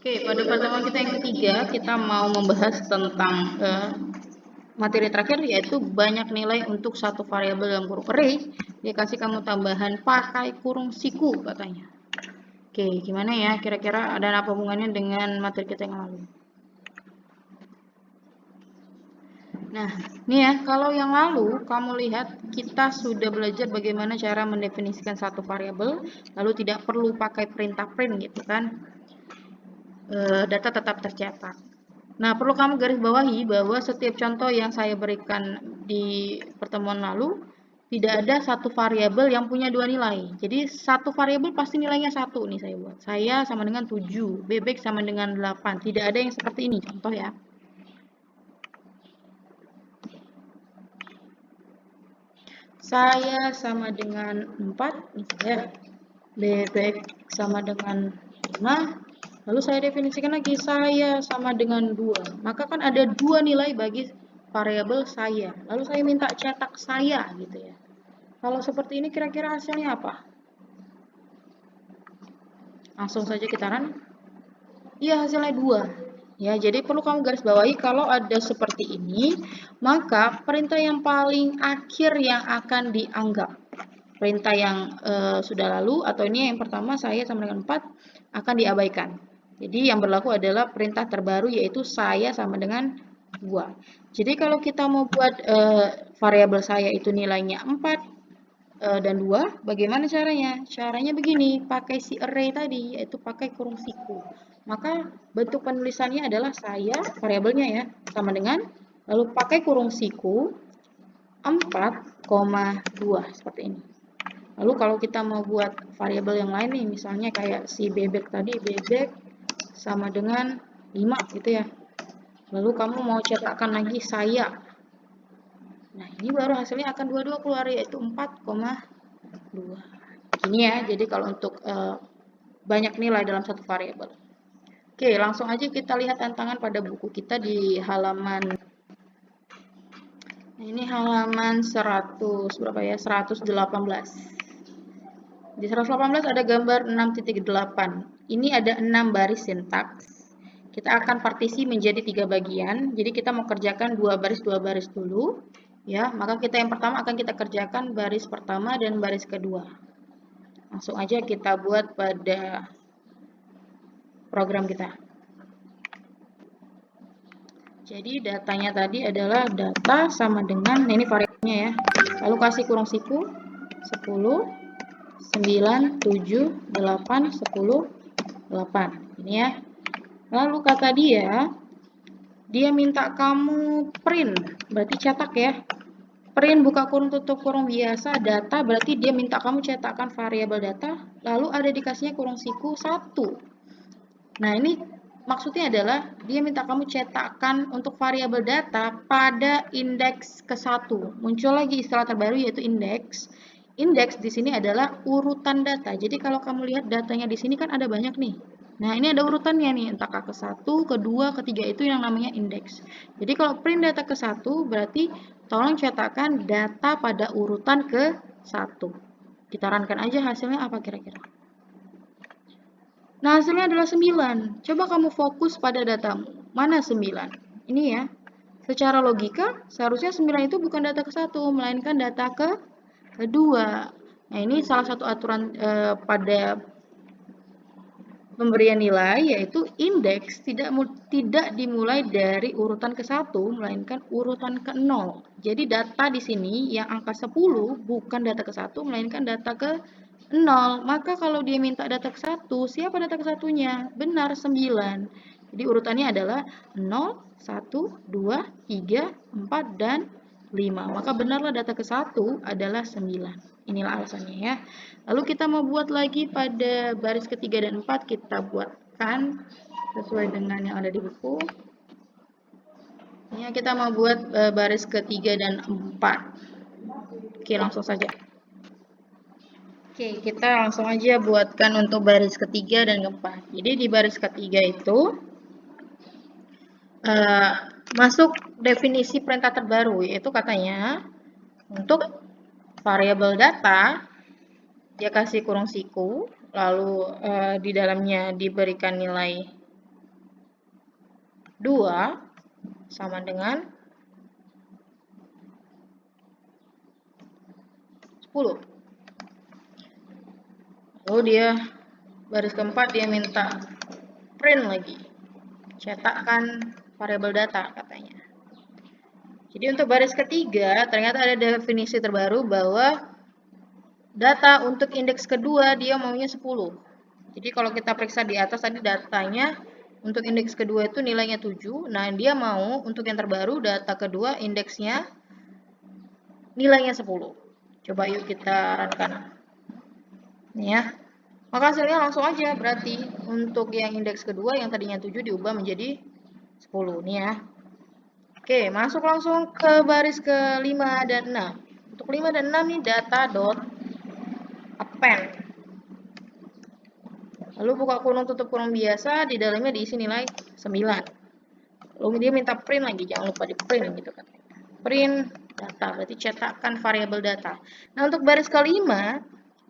Oke, pada pertemuan kita yang ketiga, kita mau membahas tentang materi terakhir, yaitu banyak nilai untuk satu variabel dalam kurung array. Dia kasih kamu tambahan pakai kurung siku katanya. Oke, gimana ya? Kira-kira ada apa hubungannya dengan materi kita yang lalu? Nah, ini ya, kalau yang lalu kamu lihat kita sudah belajar bagaimana cara mendefinisikan satu variabel, lalu tidak perlu pakai perintah print gitu kan. Data tetap tercetak. Nah, perlu kamu garis bawahi bahwa setiap contoh yang saya berikan di pertemuan lalu, tidak ada satu variabel yang punya dua nilai. Jadi, satu variabel pasti nilainya satu nih saya buat. Saya sama dengan 7, bebek sama dengan 8. Tidak ada yang seperti ini, contoh ya. Saya sama dengan 4, misalnya. Bebek sama dengan 5. Lalu saya definisikan lagi, saya sama dengan 2. Maka kan ada dua nilai bagi variabel saya. Lalu saya minta cetak saya gitu ya. Kalau seperti ini kira-kira hasilnya apa? Langsung saja kita run. Iya, hasilnya 2. Ya, jadi perlu kamu garis bawahi kalau ada seperti ini, maka perintah yang paling akhir yang akan dianggap. Perintah yang sudah lalu atau ini yang pertama saya sama dengan 4 akan diabaikan. Jadi yang berlaku adalah perintah terbaru yaitu saya sama dengan 2. Jadi kalau kita mau buat variabel saya itu nilainya 4 dan 2, bagaimana caranya? Caranya begini, pakai si array tadi yaitu pakai kurung siku. Maka bentuk penulisannya adalah saya, variabelnya ya, sama dengan lalu pakai kurung siku 4,2 seperti ini. Lalu kalau kita mau buat variabel yang lain nih, misalnya kayak si bebek tadi, bebek sama dengan 5 gitu ya. Lalu kamu mau cetakkan lagi saya. Nah, ini baru hasilnya akan dua-dua keluar, yaitu 4,2. Ini ya, jadi kalau untuk banyak nilai dalam satu variabel. Oke, langsung aja kita lihat tantangan pada buku kita di halaman. Nah, ini halaman 100 berapa ya? 118. Di 118 ada gambar 6.8. Ini ada 6 baris sintaks. Kita akan partisi menjadi 3 bagian. Jadi kita mau kerjakan 2 baris dulu. Ya, maka kita yang pertama akan kita kerjakan baris pertama dan baris kedua. Langsung aja kita buat pada program kita. Jadi datanya tadi adalah data sama dengan, nah ini variabelnya ya. Lalu kasih kurung siku 10. 9, 7, 8, 10, 8. Ini ya. Lalu kata dia minta kamu print, berarti cetak ya. Print buka kurung tutup kurung biasa, data berarti dia minta kamu cetakkan variabel data, lalu ada dikasihnya kurung siku 1. Nah, ini maksudnya adalah dia minta kamu cetakkan untuk variabel data pada indeks ke-1. Muncul lagi istilah terbaru yaitu indeks. Indeks di sini adalah urutan data. Jadi kalau kamu lihat datanya di sini kan ada banyak nih. Nah, ini ada urutannya nih, entah ke-1, ke-2, ke-3 itu yang namanya indeks. Jadi kalau print data ke-1 berarti tolong cetakkan data pada urutan ke-1. Kita runkan aja hasilnya apa kira-kira. Nah, hasilnya adalah 9. Coba kamu fokus pada datamu. Mana 9? Ini ya. Secara logika, seharusnya 9 itu bukan data ke-1, melainkan data kedua. Nah, ini salah satu aturan pada pemberian nilai, yaitu indeks tidak dimulai dari urutan ke-1, melainkan urutan ke-0. Jadi data di sini yang angka 10 bukan data ke-1, melainkan data ke-0. Maka kalau dia minta data ke-1, siapa data ke-1-nya? Benar, 9. Jadi urutannya adalah 0, 1, 2, 3, 4, dan 5. Maka benarlah data ke-1 adalah 9. Inilah alasannya ya. Lalu kita mau buat lagi pada baris ketiga dan 4, kita buatkan sesuai dengan yang ada di buku. Ya, kita mau buat baris ketiga dan 4. Oke, langsung saja. Oke, kita langsung aja buatkan untuk baris ketiga dan keempat. Jadi di baris ketiga itu masuk definisi perintah terbaru, yaitu katanya untuk variabel data dia kasih kurung siku, lalu di dalamnya diberikan nilai 2 sama dengan 10. Lalu dia baris keempat dia minta print lagi. Cetakkan variabel data katanya. Jadi untuk baris ketiga ternyata ada definisi terbaru bahwa data untuk indeks kedua dia maunya 10. Jadi kalau kita periksa di atas tadi datanya untuk indeks kedua itu nilainya 7. Nah, dia mau untuk yang terbaru data kedua indeksnya nilainya 10. Coba yuk kita runkan. Nih ya. Maka hasilnya langsung aja berarti untuk yang indeks kedua yang tadinya 7 diubah menjadi 10 nih ya. Oke, masuk langsung ke baris ke-5 dan 6. Untuk 5 dan 6 nih data dot append. Lalu buka kurung tutup kurung biasa, di dalamnya diisi nilai 9. Lalu dia minta print lagi, jangan lupa di print gitu kan. Print data, berarti cetakkan variabel data. Nah, untuk baris kelima,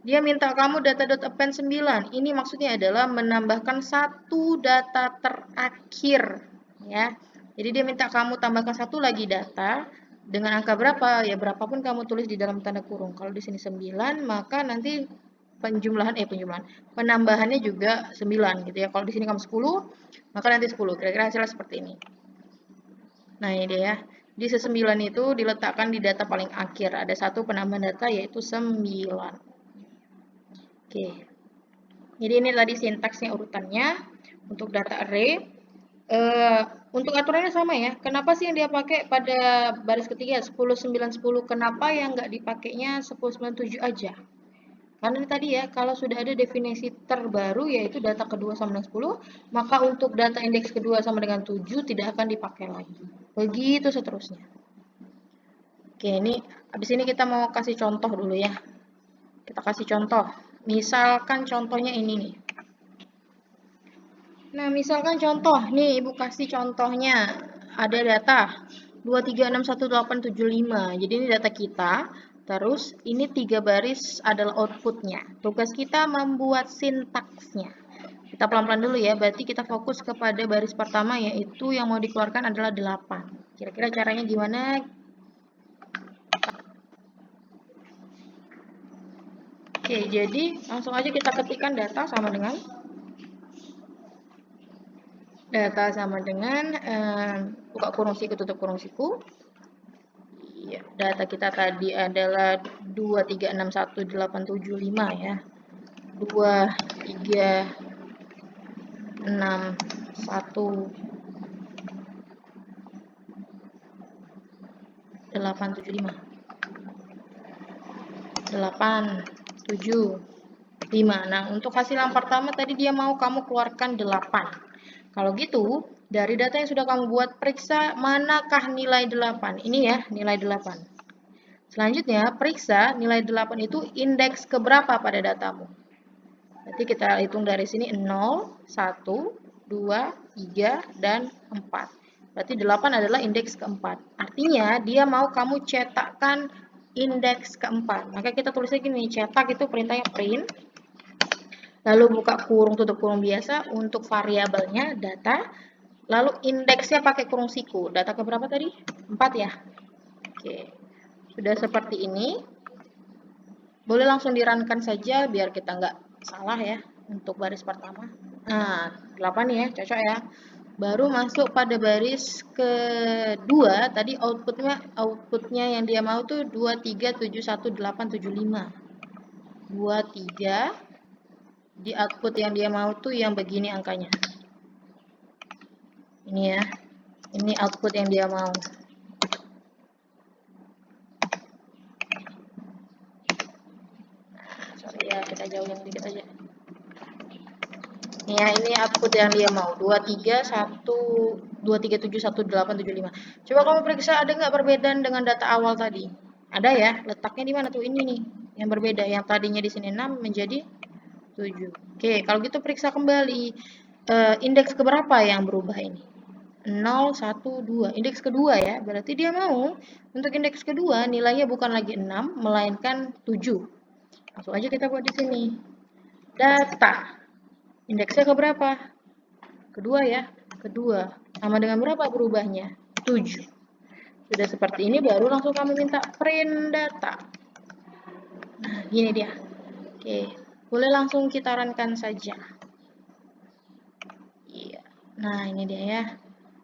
dia minta kamu data.append 9. Ini maksudnya adalah menambahkan satu data terakhir ya. Jadi dia minta kamu tambahkan satu lagi data dengan angka berapa? Ya berapapun kamu tulis di dalam tanda kurung. Kalau di sini 9, maka nanti penambahannya juga 9 gitu ya. Kalau di sini kamu 10, maka nanti 10. Kira-kira hasilnya seperti ini. Nah, ini dia ya. Di 9 itu diletakkan di data paling akhir. Ada satu penambahan data yaitu 9. Oke. Jadi ini tadi sintaksnya urutannya untuk data array. Untuk aturannya sama ya. Kenapa sih yang dia pakai pada baris ketiga 10 9 10? Kenapa yang nggak dipakainya 10 9 7 aja? Karena ini tadi ya, kalau sudah ada definisi terbaru yaitu data kedua sama dengan 10, maka untuk data indeks kedua sama dengan 7 tidak akan dipakai lagi. Begitu seterusnya. Oke, ini habis ini kita mau kasih contoh dulu ya. Kita kasih contoh. Misalkan contohnya ini nih. Nah, misalkan contoh, nih Ibu kasih contohnya. Ada data 2361875. Jadi ini data kita. Terus ini 3 baris adalah outputnya. Tugas kita membuat sintaksnya. Kita pelan-pelan dulu ya. Berarti kita fokus kepada baris pertama yaitu yang mau dikeluarkan adalah 8. Kira-kira caranya gimana? Oke, jadi langsung aja kita ketikkan data sama dengan buka kurung siku tutup kurung siku. Ya, data kita tadi adalah 2361875 ya. 2361875 875. Nah, untuk hasil yang pertama tadi dia mau kamu keluarkan 8. Kalau gitu, dari data yang sudah kamu buat, periksa manakah nilai 8. Ini ya, nilai 8. Selanjutnya, periksa nilai 8 itu indeks keberapa pada datamu. Berarti kita hitung dari sini 0, 1, 2, 3, dan 4. Berarti 8 adalah indeks keempat. Artinya, dia mau kamu cetakkan indeks keempat. Maka kita tulisnya gini, cetak itu perintahnya print. Lalu buka kurung tutup kurung biasa untuk variabelnya data. Lalu indeksnya pakai kurung siku. Data keberapa tadi? 4 ya? Oke. Sudah seperti ini. Boleh langsung dirunkan saja biar kita nggak salah ya untuk baris pertama. Nah, 8 ya, cocok ya. Baru masuk pada baris kedua, tadi outputnya yang dia mau tuh 2371875. 23 di output yang dia mau tuh yang begini angkanya. Ini ya. Ini output yang dia mau. Sorry ya, kita jauhin sedikit aja. Ya, ini output yang dia mau 2371875. Coba kamu periksa ada nggak perbedaan dengan data awal tadi? Ada ya, letaknya di mana tuh? Ini nih yang berbeda. Yang tadinya di sini 6 menjadi 7. Oke, kalau gitu periksa kembali indeks keberapa yang berubah ini? 0, 1, 2. Indeks kedua ya. Berarti dia mau untuk indeks kedua nilainya bukan lagi 6 melainkan 7. Langsung aja kita buat di sini. Data. Indeksnya ke berapa? Kedua ya. Kedua. Sama dengan berapa berubahnya? 7. Sudah seperti ini baru langsung kamu minta print data. Nah, gini dia. Oke, boleh langsung kita runkan saja. Iya. Nah, ini dia ya.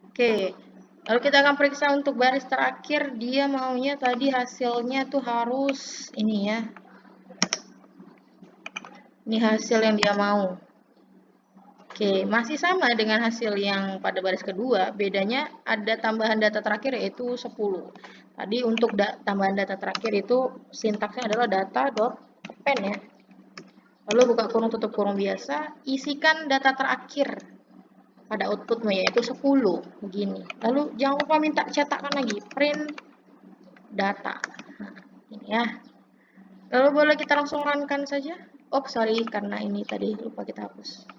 Oke. Lalu kita akan periksa untuk baris terakhir, dia maunya tadi hasilnya tuh harus ini ya. Ini hasil yang dia mau. Oke, masih sama dengan hasil yang pada baris kedua, bedanya ada tambahan data terakhir yaitu 10. Tadi untuk tambahan data terakhir itu sintaksnya adalah data.append ya. Lalu buka kurung tutup kurung biasa, isikan data terakhir pada outputmu yaitu 10 begini. Lalu jangan lupa minta cetakkan lagi print data. Nah, ini ya. Lalu boleh kita langsung runkan saja. Oh, sorry karena ini tadi lupa kita hapus.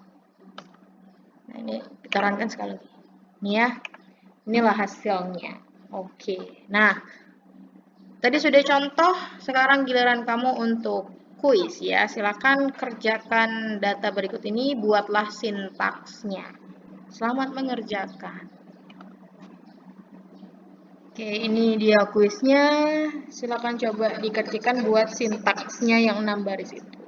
Nah, ini kita runkan sekali lagi. Ini ya. Inilah hasilnya. Oke. Nah, tadi sudah contoh, sekarang giliran kamu untuk kuis ya. Silakan kerjakan data berikut ini, buatlah sintaksnya. Selamat mengerjakan. Oke, ini dia kuisnya. Silakan coba dikerjakan buat sintaksnya yang 6 baris itu.